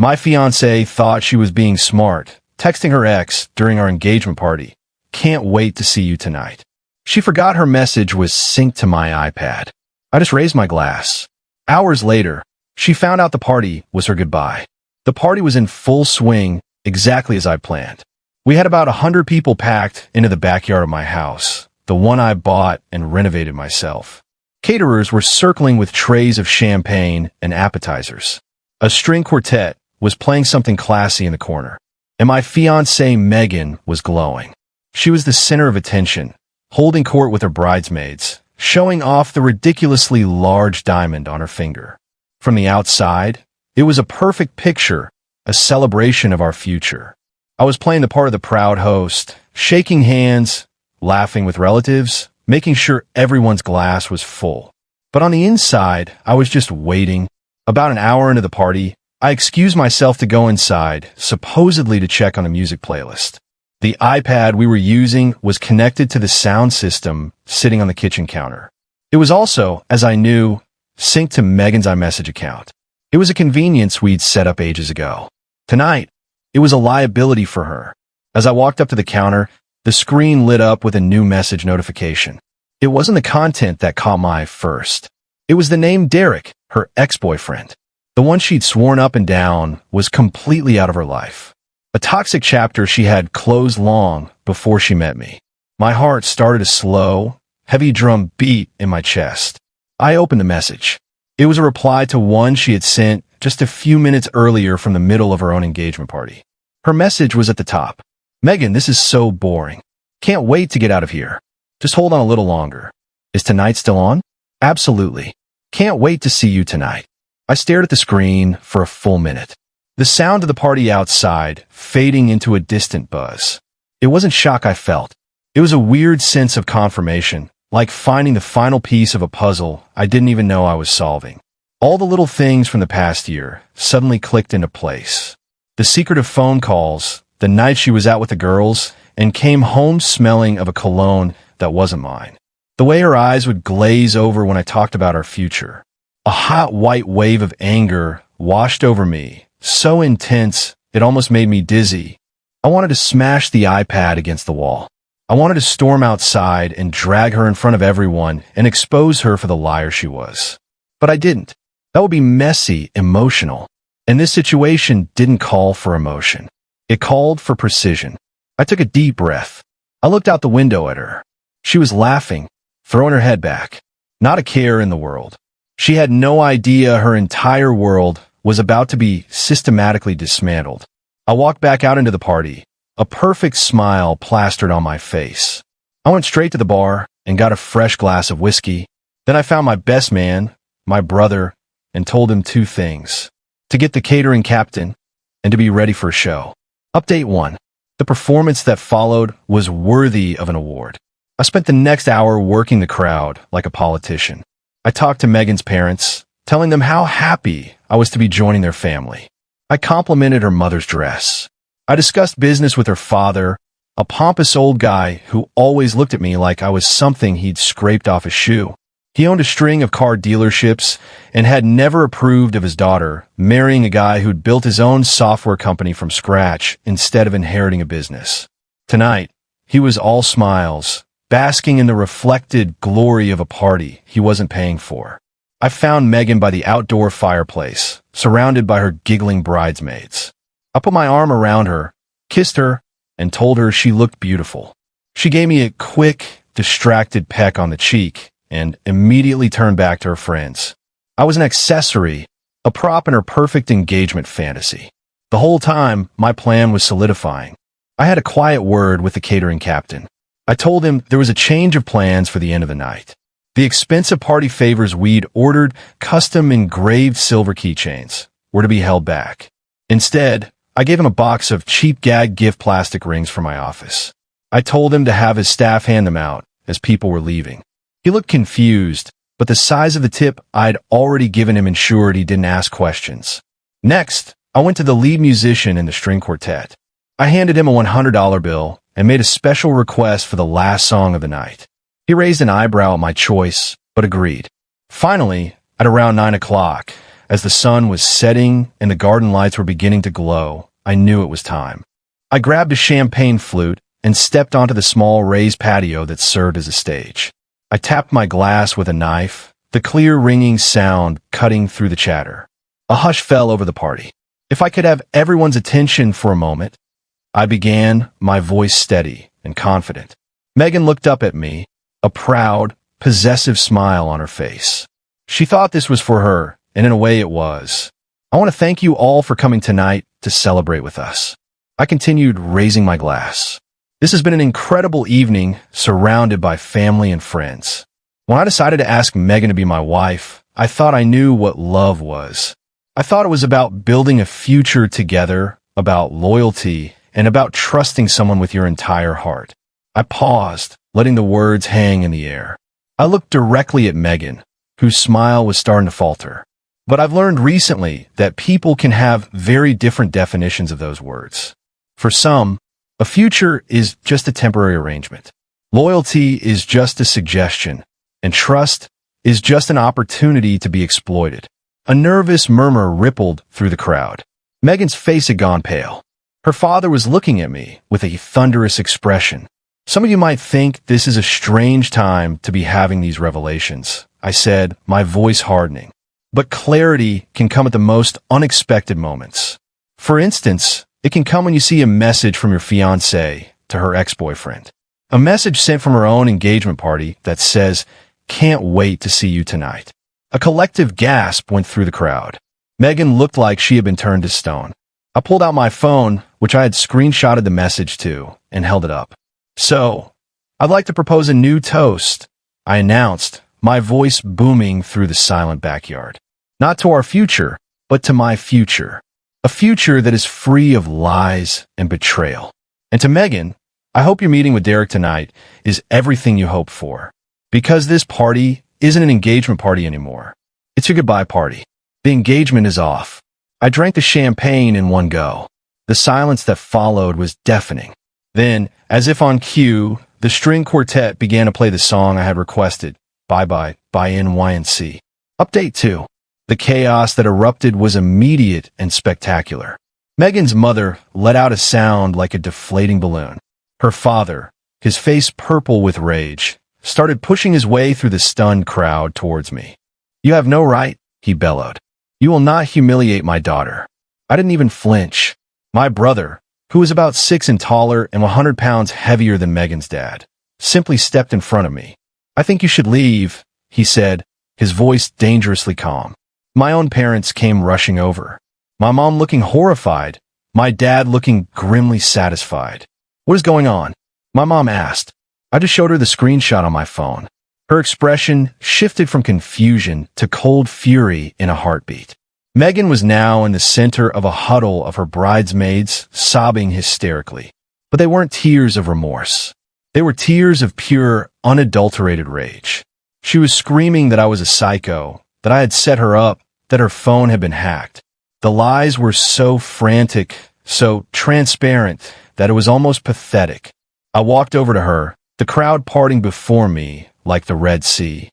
My fiancée thought she was being smart, texting her ex during our engagement party. Can't wait to see you tonight. She forgot her message was synced to my iPad. I just raised my glass. Hours later, she found out the party was her goodbye. The party was in full swing, exactly as I planned. We had about 100 people packed into the backyard of my house, the one I bought and renovated myself. Caterers were circling with trays of champagne and appetizers. A string quartet was playing something classy in the corner, and my fiancée Megan was glowing. She was the center of attention, holding court with her bridesmaids, showing off the ridiculously large diamond on her finger. From the outside, it was a perfect picture, a celebration of our future. I was playing the part of the proud host, shaking hands, laughing with relatives, making sure everyone's glass was full. But on the inside, I was just waiting. About an hour into the party, I excused myself to go inside, supposedly to check on the music playlist. The iPad we were using was connected to the sound system sitting on the kitchen counter. It was also, as I knew, synced to Megan's iMessage account. It was a convenience we'd set up ages ago. Tonight, it was a liability for her. As I walked up to the counter, the screen lit up with a new message notification. It wasn't the content that caught my eye first. It was the name Derek, her ex-boyfriend. The one she'd sworn up and down was completely out of her life. A toxic chapter she had closed long before she met me. My heart started a slow, heavy drum beat in my chest. I opened the message. It was a reply to one she had sent just a few minutes earlier from the middle of her own engagement party. Her message was at the top. Megan, this is so boring. Can't wait to get out of here. Just hold on a little longer. Is tonight still on? Absolutely. Can't wait to see you tonight. I stared at the screen for a full minute. The sound of the party outside fading into a distant buzz. It wasn't shock I felt. It was a weird sense of confirmation, like finding the final piece of a puzzle I didn't even know I was solving. All the little things from the past year suddenly clicked into place. The secretive phone calls, the night she was out with the girls, and came home smelling of a cologne that wasn't mine. The way her eyes would glaze over when I talked about our future. A hot white wave of anger washed over me, so intense it almost made me dizzy. I wanted to smash the iPad against the wall. I wanted to storm outside and drag her in front of everyone and expose her for the liar she was. But I didn't. That would be messy, emotional. And this situation didn't call for emotion. It called for precision. I took a deep breath. I looked out the window at her. She was laughing, throwing her head back. Not a care in the world. She had no idea her entire world was about to be systematically dismantled. I walked back out into the party, a perfect smile plastered on my face. I went straight to the bar and got a fresh glass of whiskey. Then I found my best man, my brother, and told him two things: to get the catering captain and to be ready for a show. Update 1. The performance that followed was worthy of an award. I spent the next hour working the crowd like a politician. I talked to Megan's parents, telling them how happy I was to be joining their family. I complimented her mother's dress. I discussed business with her father, a pompous old guy who always looked at me like I was something he'd scraped off a shoe. He owned a string of car dealerships and had never approved of his daughter marrying a guy who'd built his own software company from scratch instead of inheriting a business. Tonight, he was all smiles, basking in the reflected glory of a party he wasn't paying for. I found Megan by the outdoor fireplace, surrounded by her giggling bridesmaids. I put my arm around her, kissed her, and told her she looked beautiful. She gave me a quick, distracted peck on the cheek and immediately turned back to her friends. I was an accessory, a prop in her perfect engagement fantasy. The whole time, my plan was solidifying. I had a quiet word with the catering captain. I told him there was a change of plans for the end of the night. The expensive party favors we'd ordered, custom engraved silver keychains, were to be held back. Instead, I gave him a box of cheap gag gift plastic rings from my office. I told him to have his staff hand them out as people were leaving. He looked confused, but the size of the tip I'd already given him ensured he didn't ask questions. Next, I went to the lead musician in the string quartet. I handed him a $100 bill and made a special request for the last song of the night. He raised an eyebrow at my choice, but agreed. Finally, at around 9 o'clock, As the sun was setting and the garden lights were beginning to glow, I knew it was time. I grabbed a champagne flute and stepped onto the small raised patio that served as a stage. I tapped my glass with a knife, the clear ringing sound cutting through the chatter. A hush fell over the party. If I could have everyone's attention for a moment, I began, my voice steady and confident. Megan looked up at me, a proud, possessive smile on her face. She thought this was for her, and in a way it was. I want to thank you all for coming tonight to celebrate with us. I continued, raising my glass. This has been an incredible evening, surrounded by family and friends. When I decided to ask Megan to be my wife, I thought I knew what love was. I thought it was about building a future together, about loyalty, and about trusting someone with your entire heart. I paused, letting the words hang in the air. I looked directly at Megan, whose smile was starting to falter. But I've learned recently that people can have very different definitions of those words. For some, a future is just a temporary arrangement. Loyalty is just a suggestion, and trust is just an opportunity to be exploited. A nervous murmur rippled through the crowd. Megan's face had gone pale. Her father was looking at me with a thunderous expression. Some of you might think this is a strange time to be having these revelations, I said, my voice hardening. But clarity can come at the most unexpected moments. For instance, it can come when you see a message from your fiancée to her ex-boyfriend. A message sent from her own engagement party that says, "Can't wait to see you tonight." A collective gasp went through the crowd. Megan looked like she had been turned to stone. I pulled out my phone, which I had screenshotted the message to, and held it up. "So, I'd like to propose a new toast," I announced, my voice booming through the silent backyard. "Not to our future, but to my future. A future that is free of lies and betrayal. And to Megan, I hope your meeting with Derek tonight is everything you hoped for. Because this party isn't an engagement party anymore. It's your goodbye party. The engagement is off." I drank the champagne in one go. The silence that followed was deafening. Then, as if on cue, the string quartet began to play the song I had requested, Bye Bye by NYNC. Update 2. The chaos that erupted was immediate and spectacular. Megan's mother let out a sound like a deflating balloon. Her father, his face purple with rage, started pushing his way through the stunned crowd towards me. "You have no right," he bellowed. "You will not humiliate my daughter." I didn't even flinch. My brother, who was about 6 taller and 100 pounds heavier than Megan's dad, simply stepped in front of me. "I think you should leave," he said, his voice dangerously calm. My own parents came rushing over. My mom looking horrified, my dad looking grimly satisfied. "What is going on?" my mom asked. I just showed her the screenshot on my phone. Her expression shifted from confusion to cold fury in a heartbeat. Megan was now in the center of a huddle of her bridesmaids, sobbing hysterically. But they weren't tears of remorse. They were tears of pure, unadulterated rage. She was screaming that I was a psycho, that I had set her up, that her phone had been hacked. The lies were so frantic, so transparent, that it was almost pathetic. I walked over to her, the crowd parting before me like the Red Sea.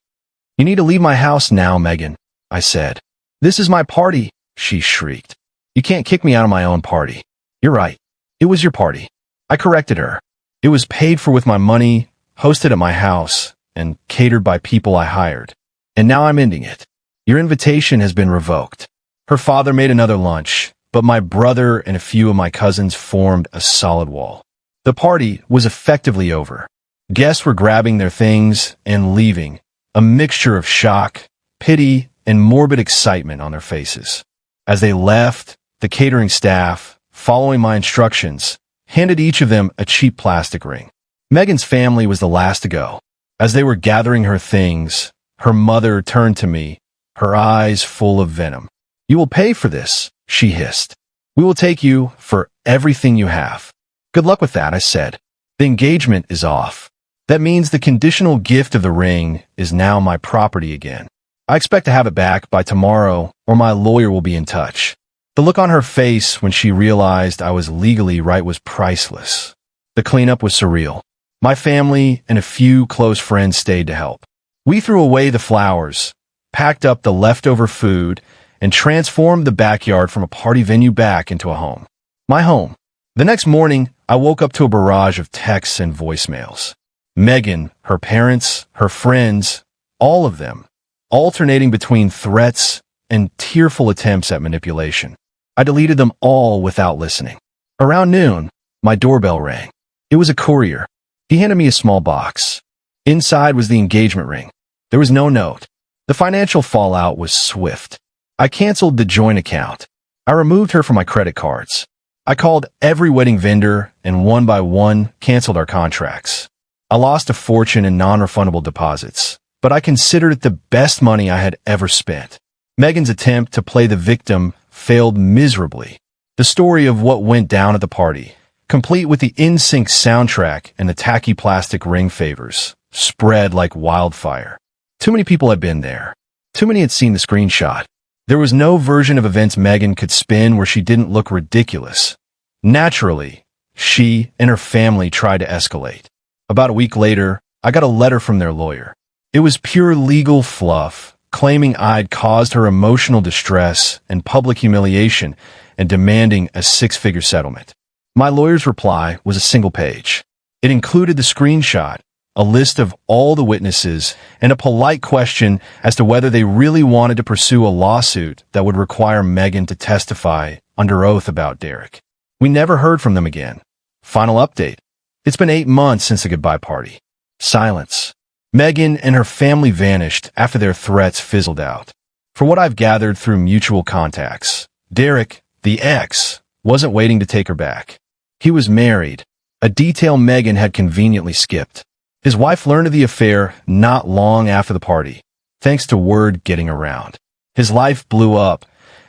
"You need to leave my house now, Megan," I said. "This is my party," she shrieked. "You can't kick me out of my own party." "You're right. It was your party." I corrected her. "It was paid for with my money, hosted at my house, and catered by people I hired. And now I'm ending it. Your invitation has been revoked." Her father made another lunch, but my brother and a few of my cousins formed a solid wall. The party was effectively over. Guests were grabbing their things and leaving, a mixture of shock, pity, and morbid excitement on their faces. As they left, the catering staff, following my instructions, handed each of them a cheap plastic ring. Megan's family was the last to go. As they were gathering her things, her mother turned to me, her eyes full of venom. "You will pay for this," she hissed. "We will take you for everything you have." "Good luck with that," I said. "The engagement is off. That means the conditional gift of the ring is now my property again. I expect to have it back by tomorrow, or my lawyer will be in touch." The look on her face when she realized I was legally right was priceless. The cleanup was surreal. My family and a few close friends stayed to help. We threw away the flowers, packed up the leftover food, and transformed the backyard from a party venue back into a home. My home. The next morning, I woke up to a barrage of texts and voicemails. Megan, her parents, her friends, all of them, alternating between threats and tearful attempts at manipulation. I deleted them all without listening. Around noon, my doorbell rang. It was a courier. He handed me a small box. Inside was the engagement ring. There was no note. The financial fallout was swift. I canceled the joint account. I removed her from my credit cards. I called every wedding vendor and one by one canceled our contracts. I lost a fortune in non-refundable deposits, but I considered it the best money I had ever spent. Megan's attempt to play the victim failed miserably. The story of what went down at the party, complete with the NSYNC soundtrack and the tacky plastic ring favors, spread like wildfire. Too many people had been there. Too many had seen the screenshot. There was no version of events Megan could spin where she didn't look ridiculous. Naturally, she and her family tried to escalate. About a week later, I got a letter from their lawyer. It was pure legal fluff, claiming I'd caused her emotional distress and public humiliation and demanding a six-figure settlement. My lawyer's reply was a single page. It included the screenshot, a list of all the witnesses, and a polite question as to whether they really wanted to pursue a lawsuit that would require Megan to testify under oath about Derek. We never heard from them again. Final update. It's been 8 months since the goodbye party. Silence. Megan and her family vanished after their threats fizzled out. For what I've gathered through mutual contacts, Derek, the ex, wasn't waiting to take her back. He was married, a detail Megan had conveniently skipped. His wife learned of the affair not long after the party, thanks to word getting around. His life blew up,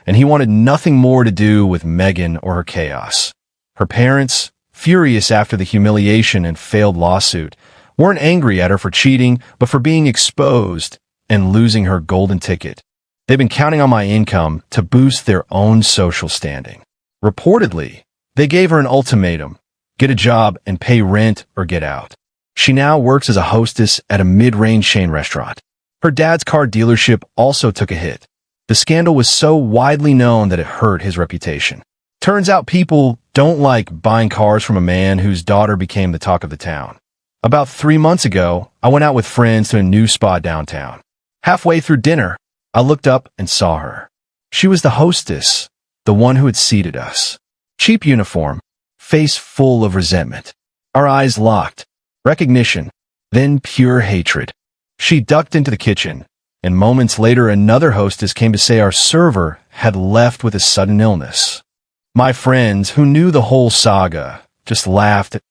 and he wanted nothing more to do with Megan or her chaos. Her parents, furious after the humiliation and failed lawsuit, weren't angry at her for cheating, but for being exposed and losing her golden ticket. They've been counting on my income to boost their own social standing. Reportedly, they gave her an ultimatum: get a job and pay rent or get out. She now works as a hostess at a mid-range chain restaurant. Her dad's car dealership also took a hit. The scandal was so widely known that it hurt his reputation. Turns out people don't like buying cars from a man whose daughter became the talk of the town. About 3 months ago, I went out with friends to a new spa downtown. Halfway through dinner, I looked up and saw her. She was the hostess, the one who had seated us. Cheap uniform, face full of resentment. Our eyes locked. Recognition, then pure hatred. She ducked into the kitchen, and moments later another hostess came to say our server had left with a sudden illness. My friends, who knew the whole saga, just laughed at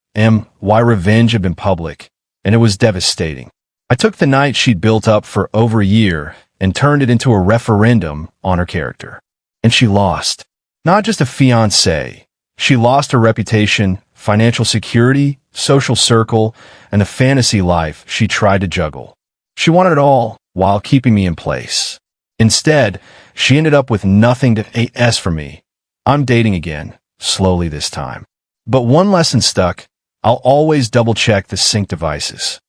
why revenge had been public, and it was devastating. I took the night she'd built up for over a year and turned it into a referendum on her character. And she lost. Not just a fiancé. She lost her reputation, financial security, social circle, and the fantasy life she tried to juggle. She wanted it all while keeping me in place. Instead, she ended up with nothing to ask from me. I'm dating again, slowly this time. But one lesson stuck: I'll always double-check the sync devices.